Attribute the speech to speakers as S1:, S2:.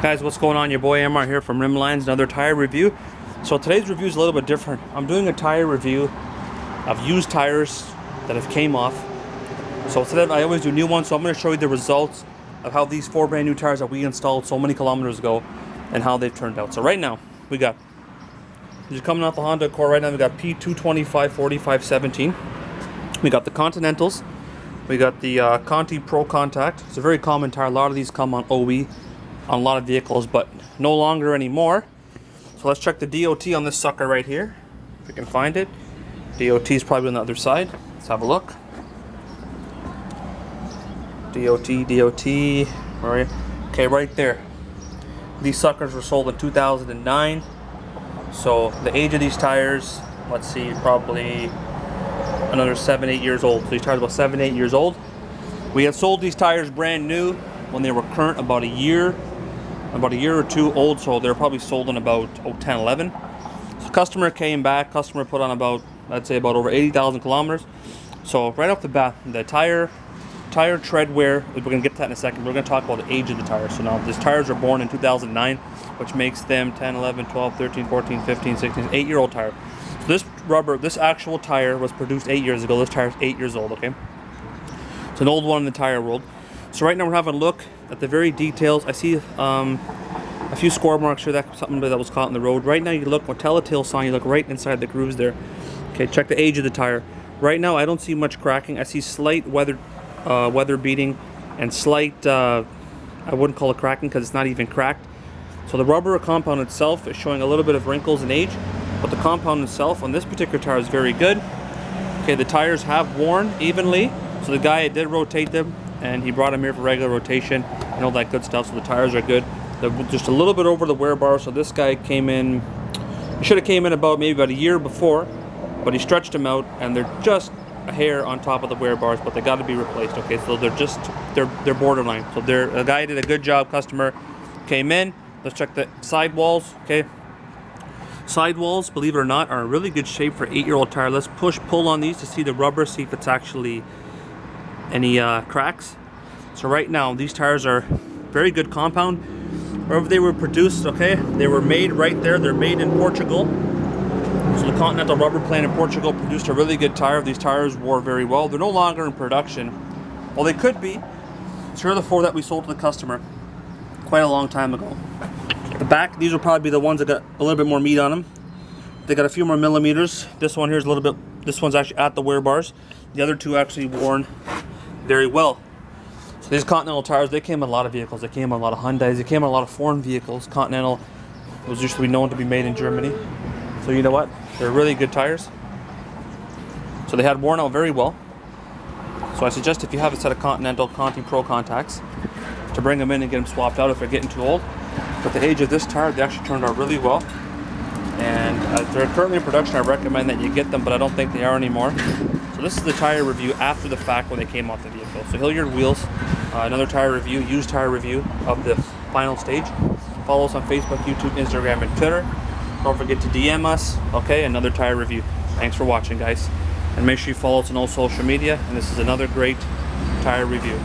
S1: Guys, what's going on? Your boy AMAR here from Rimlines, another tire review. So today's review is a little bit different. I'm doing a tire review of used tires that have came off. So today I always do new ones, so I'm going to show you the results of how these 4 brand new tires that we installed so many kilometers ago and how they've turned out. So right now, we got, just coming off the Honda Accord right now, we got P225 4517. We got the Continentals. We got the Contiprocontact. It's a very common tire. A lot of these come on OE on a lot of vehicles, but no longer anymore. So let's check the DOT on this sucker right here, if we can find it. DOT is probably on the other side. Let's have a look. DOT, where are you? Okay, right there. These suckers were sold in 2009. So the age of these tires, let's see, probably another 7-8 years old. So these tires are about 7-8 years old. We had sold these tires brand new when they were current, about a year or two old, so they're probably sold in about 10-11. So customer came back, customer put on about, I'd say about over 80,000 kilometers. So right off the bat, the tire tread wear, we're going to get to that in a second. We're going to talk about the age of the tires. So now these tires were born in 2009, which makes them 10, 11, 12, 13, 14, 15, 16, 8-year-old tire. So this rubber, this actual tire was produced 8 years ago. This tire is 8 years old, okay? It's an old one in the tire world. So right now we're having a look at the very details. I see a few score marks here, that's something that was caught in the road. Right now you look with telltale sign, you look right inside the grooves there. Okay, check the age of the tire. Right now I don't see much cracking. I see slight weather beating and slight, I wouldn't call it cracking because it's not even cracked. So the rubber compound itself is showing a little bit of wrinkles and age, but the compound itself on this particular tire is very good. Okay, the tires have worn evenly, so the guy did rotate them and he brought them here for regular rotation and all that good stuff. So the tires are good. They're just a little bit over the wear bar. So this guy came in, he should have came in maybe about a year before, but he stretched them out and they're just a hair on top of the wear bars, but they got to be replaced. Okay, so they're borderline. So the guy did a good job. Customer came in. Let's check the sidewalls. Okay, sidewalls, believe it or not, are in really good shape for 8-year-old tire. Let's pull on these to see the rubber, see if it's actually any cracks. So right now these tires are very good compound. Wherever they were produced, okay, they were made right there. They're made in Portugal. So the Continental rubber plant in Portugal produced a really good tire. These tires wore very well. They're no longer in production. Well, they could be. So here are the 4 that we sold to the customer quite a long time ago. The back, these will probably be the ones that got a little bit more meat on them. They got a few more millimeters. This one here is a little bit, this one's actually at the wear bars. The other 2 actually worn very well. So these Continental tires, they came in a lot of vehicles. They came on a lot of Hyundais. They came on a lot of foreign vehicles. Continental was used to be known to be made in Germany. So you know what? They're really good tires. So they had worn out very well. So I suggest if you have a set of Continental Contiprocontacts to bring them in and get them swapped out if they're getting too old. But the age of this tire, they actually turned out really well. And if they're currently in production, I recommend that you get them, but I don't think they are anymore. So this is the tire review after the fact when they came off the vehicle. So Hilliard Wheels, another tire review, used tire review of the final stage. Follow us on Facebook, YouTube, Instagram, and Twitter. Don't forget to DM us. Okay, another tire review. Thanks for watching, guys. And make sure you follow us on all social media. And this is another great tire review.